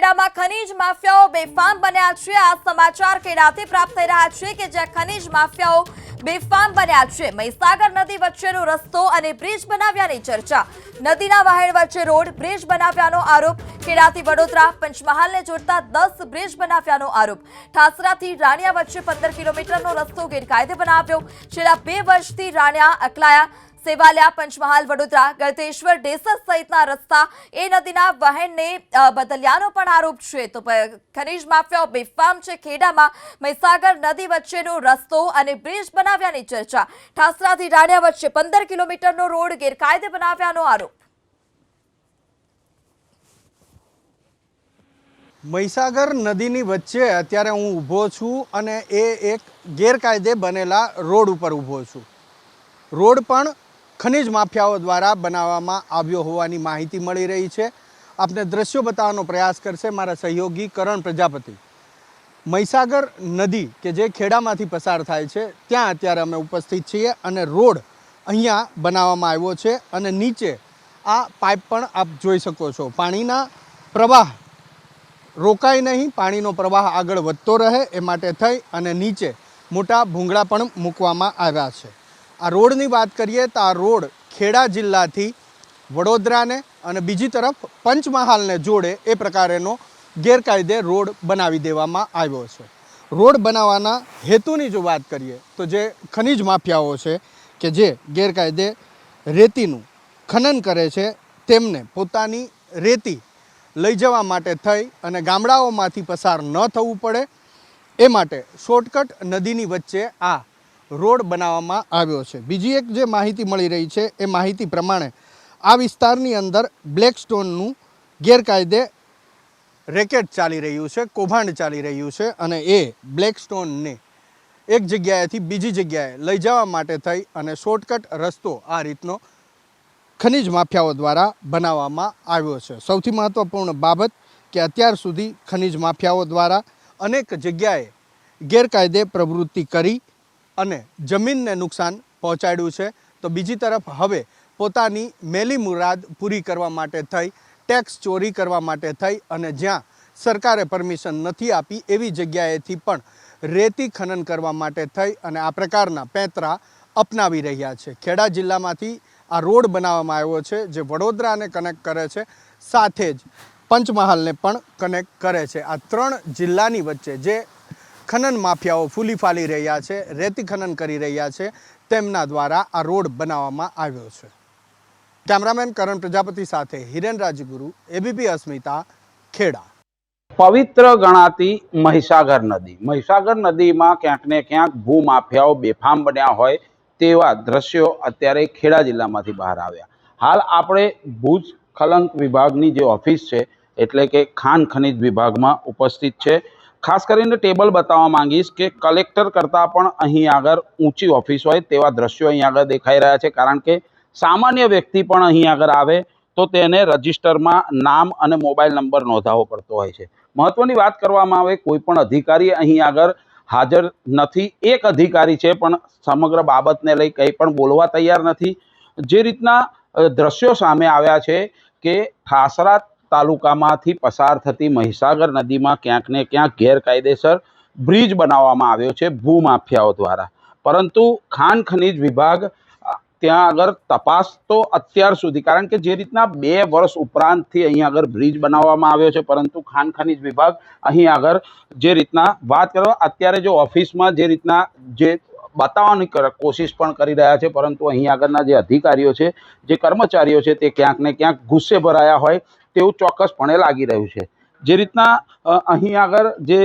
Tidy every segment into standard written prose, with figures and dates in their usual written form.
ખેડામાં ખનીજ માફિયાઓ બેફામ બન્યા છે। આ સમાચાર ખેડાથી પ્રાપ્ત થઈ રહ્યા છે કે જ્યાં ખનીજ માફિયાઓ બેફામ બન્યા છે। મહીસાગર નદી વચ્ચેનો રસ્તો અને બ્રિજ બનાવ્યાની ચર્ચા। નદીના વહેણ વચ્ચે રોડ બ્રિજ બનાવ્યાનો આરોપ। ખેડાથી વડોદરા પંચમહાલને જોડતા 10 બ્રિજ બનાવ્યાનો આરોપ। ઠાસરાથી રાણિયા વચ્ચે 15 કિલોમીટરનો રસ્તો ગેરકાયદે બનાવ્યો। છેલ્લા 2 વર્ષથી રાણિયા અકલાયા સેવાલિયા પંચમહાલ વડોદરા ગળતેશ્વર ડેસર સહિતના રસ્તા એ નદીના વહેણને બદલ્યાનો પણ આરોપ છે। તો ખનીજ માફિયાઓ બેફામ છે। ખેડામાં મહીસાગર નદી વચ્ચેનો રસ્તો અને બ્રિજ બનાવ્યાની ચર્ચા। ઠાસરાથી રાણિયા વચ્ચે 15 કિલોમીટરનો રોડ ગેરકાયદે બનાવ્યાનો આરોપ। મહીસાગર નદીની વચ્ચે અત્યારે હું ઊભો છું અને એ એક ગેરકાયદે બનેલા રોડ ઉપર ઊભો છું। રોડ પણ ખનીજ માફિયાઓ દ્વારા બનાવવામાં આવ્યો હોવાની માહિતી મળી રહી છે। આપને દ્રશ્યો બતાવવાનો પ્રયાસ કરશે મારા સહયોગી કરણ પ્રજાપતિ। મહીસાગર નદી કે જે ખેડામાંથી પસાર થાય છે ત્યાં અત્યારે અમે ઉપસ્થિત છીએ અને રોડ અહીંયા બનાવવામાં આવ્યો છે અને નીચે આ પાઇપ પણ આપ જોઈ શકો છો। પાણીના પ્રવાહ રોકાય નહીં, પાણીનો પ્રવાહ આગળ વધતો રહે એ માટે થઈ અને નીચે મોટા ભૂંગળા પણ મૂકવામાં આવ્યા છે। આ રોડની વાત કરીએ તો આ રોડ ખેડા જિલ્લાથી વડોદરાને અને બીજી તરફ પંચમહાલને જોડે એ પ્રકારેનો ગેરકાયદે રોડ બનાવી દેવામાં આવ્યો છે। રોડ બનાવવાના હેતુની જો વાત કરીએ તો જે ખનીજ માફિયાઓ છે કે જે ગેરકાયદે રેતીનું ખનન કરે છે તેમને પોતાની રેતી લઈ જવા માટે થઈ અને ગામડાઓમાંથી પસાર ન થવું પડે એ માટે શોર્ટકટ નદીની વચ્ચે આ રોડ બનાવવામાં આવ્યો છે। બીજી એક જે માહિતી મળી રહી છે એ માહિતી પ્રમાણે આ વિસ્તારની અંદર બ્લેક સ્ટોનનું ગેરકાયદે રેકેટ ચાલી રહ્યું છે, કૌભાંડ ચાલી રહ્યું છે અને એ બ્લેક સ્ટોનને એક જગ્યાએથી બીજી જગ્યાએ લઈ જવા માટે થઈ અને શોર્ટકટ રસ્તો આ રીતનો ખનીજ માફિયાઓ દ્વારા બનાવવામાં આવ્યો છે। સૌથી મહત્ત્વપૂર્ણ બાબત કે અત્યાર સુધી ખનીજ માફિયાઓ દ્વારા અનેક જગ્યાએ ગેરકાયદે પ્રવૃત્તિ કરી અને જમીનને નુકસાન પહોંચાડ્યું છે। તો બીજી તરફ હવે પોતાની મેલી મુરાદ પૂરી કરવા માટે થઈ, ટેક્સ ચોરી કરવા માટે થઈ અને જ્યાં સરકારે પરમિશન નથી આપી એવી જગ્યાએથી પણ રેતી ખનન કરવા માટે થઈ અને આ પ્રકારના પેંતરા અપનાવી રહ્યા છે। ખેડા જિલ્લામાંથી આ રોડ બનાવવામાં આવ્યો છે જે વડોદરાને કનેક્ટ કરે છે, સાથે જ પંચમહાલને પણ કનેક્ટ કરે છે। આ 3 જિલ્લાની વચ્ચે જે ખનન માફિયાઓ ફૂલી ફાલી રહ્યા છે, રેતી ખનન કરી રહ્યા છે, તેમના દ્વારા આ રોડ બનાવવામાં આવ્યો છે। કેમેરામેન કરણ પ્રજાપતિ સાથે હિરેન રાજગુરુ, એબીપી અસ્મિતા, ખેડા। પવિત્ર ગણાતી મહીસાગર નદીમાં ક્યાંક ને ક્યાંક ભૂમાફિયાઓ બેફામ બન્યા હોય તેવા દ્રશ્યો અત્યારે ખેડા જિલ્લામાંથી બહાર આવ્યા। હાલ આપણે ભુજ ખલંક વિભાગની જે ઓફિસ છે એટલે કે ખાણ ખનીજ વિભાગમાં ઉપસ્થિત છે। ખાસ કરીને ટેબલ બતાવવા માંગીશ કે કલેક્ટર કરતાં પણ અહીં આગળ ઊંચી ઓફિસ હોય તેવા દ્રશ્યો અહીં આગળ દેખાઈ રહ્યા છે। કારણ કે સામાન્ય વ્યક્તિ પણ અહીં આગળ આવે તો તેને રજિસ્ટરમાં નામ અને મોબાઈલ નંબર નોંધાવવો પડતો હોય છે। મહત્વની વાત કરવામાં આવે કોઈ પણ અધિકારી અહીં આગળ હાજર નથી। એક અધિકારી છે પણ સમગ્ર બાબતને લઈ કંઈ પણ બોલવા તૈયાર નથી। જે રીતના દ્રશ્યો સામે આવ્યા છે કે ઠાસરા તાલુકામાંથી પસાર થતી મહીસાગર નદીમાં ક્યાંક ને ક્યાંક ગેરકાયદેસર બ્રિજ બનાવવામાં આવ્યો છે ભૂમાફિયાઓ દ્વારા। પરંતુ ખાણ ખનીજ વિભાગ ત્યાં આગળ તપાસ તો અત્યાર સુધી, કારણ કે જે રીતના 2 વર્ષ ઉપરાંતથી અહીં આગળ બ્રિજ બનાવવામાં આવ્યો છે પરંતુ ખાણ ખનીજ વિભાગ અહીં આગળ જે રીતના વાત કરવા અત્યારે જો ઓફિસમાં જે રીતના જે બતાવવાની કોશિશ પણ કરી રહ્યા છે પરંતુ અહીં આગળના જે અધિકારીઓ છે, જે કર્મચારીઓ છે તે ક્યાંક ને ક્યાંક ગુસ્સે ભરાયા હોય તેવું ચોક્કસપણે લાગી રહ્યું છે। જે રીતના અહીં આગળ જે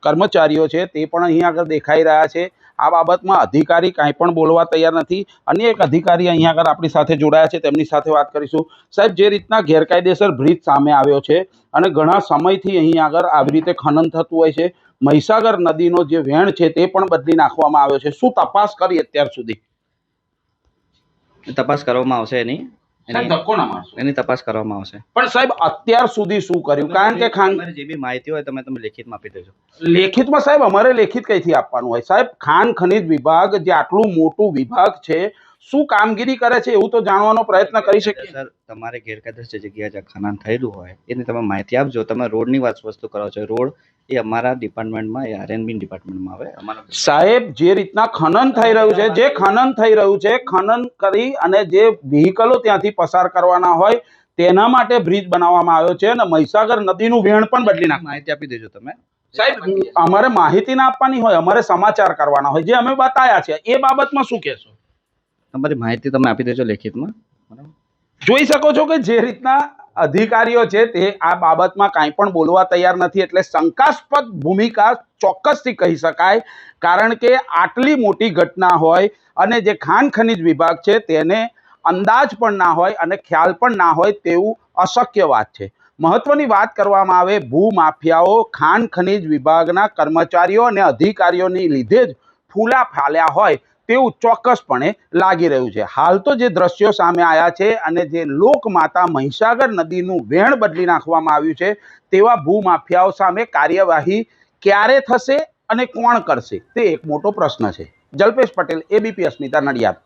કર્મચારીઓ છે તે પણ અહીં આગળ દેખાઈ રહ્યા છે। આ બાબતમાં અધિકારી કાંઈ પણ બોલવા તૈયાર નથી। અન્ય એક અધિકારી અહીં આગળ આપણી સાથે જોડાયા છે, તેમની સાથે વાત કરીશું। સાહેબ, જે રીતના ગેરકાયદેસર બ્રિજ સામે આવ્યો છે અને ઘણા સમયથી અહીં આગળ આવી રીતે ખનન થતું હોય છે, મહીસાગર નદીનો જે વહેણ છે તે પણ બદલી નાખવામાં આવ્યો છે, શું તપાસ કરી અત્યાર સુધી? તપાસ કરવામાં આવશે એની તપાસ કરવામાં આવશે। પણ સાહેબ અત્યાર સુધી શું કર્યું? કારણ કે જે બી માહિતી હોય તમે લેખિતમાં આપી દેજો। લેખિતમાં સાહેબ અમારે લેખિત કઈથી આપવાનું હોય? સાહેબ, ખાણ ખનીજ વિભાગ જે આટલું મોટું વિભાગ છે, શું કામગીરી કરે છે એવું તો જાણવાનો પ્રયત્ન કરી શકીએ. સર તમારે ગેરકાયદેસર જગ્યાએ જ્યાં ખનન થયેલું હોય એની તમે માહિતી આપજો. તમે રોડની વસ્તુ કરો છો. રોડ એ અમારા ડિપાર્ટમેન્ટમાં એ આરએનબી ડિપાર્ટમેન્ટમાં આવે. અમારા સાહેબ, જે રીતના ખનન થઈ રહ્યું છે, ખનન કરી અને જે વ્હીકલો ત્યાંથી પસાર કરવાના હોય તેના માટે બ્રિજ બનાવવામાં આવ્યો છે અને મહીસાગર નદીનું વહેણ પણ બદલી નાખ. માહિતી આપી દેજો તમે. સાહેબ, અમારે માહિતી ના આપવાની હોય, અમારે સમાચાર કરવાના હોય, જે અમે બતાયા છે એ બાબતમાં શું કહેશો? તમારી માહિતી તમે આપી દેજો લેખિતમાં. બરાબર. જોઈ શકો છો કે જે રીતના અધિકારીઓ છે તે આ બાબતમાં કાંઈ પણ બોલવા તૈયાર નથી, એટલે શંકાસ્પદ ભૂમિકા ચોક્કસથી કહી શકાય. કારણ કે આટલી મોટી ઘટના હોય અને જે ખાણ ખનીજ વિભાગ છે તેને અંદાજ પણ ના હોય અને ખ્યાલ પણ ના હોય તેવું અશક્ય વાત છે. મહત્વની વાત કરવામાં આવે, ભૂમાફિયાઓ ખાણ ખનીજ વિભાગના કર્મચારીઓ અને અધિકારીઓની લીધે જ ફૂલા ફાલ્યા હોય તેવું ચોક્કસપણે લાગી રહ્યું છે. હાલ તો જે દ્રશ્યો સામે આવ્યા છે અને જે લોકમાતા મહીસાગર નદીનું વહેણ બદલી નાખવામાં આવ્યું છે તેવા ભૂમાફિયાઓ સામે કાર્યવાહી ક્યારે થશે અને કોણ કરશે તે એક મોટો પ્રશ્ન છે. જલ્પેશ પટેલ, એબીપી અસ્મિતા, નડિયાદ.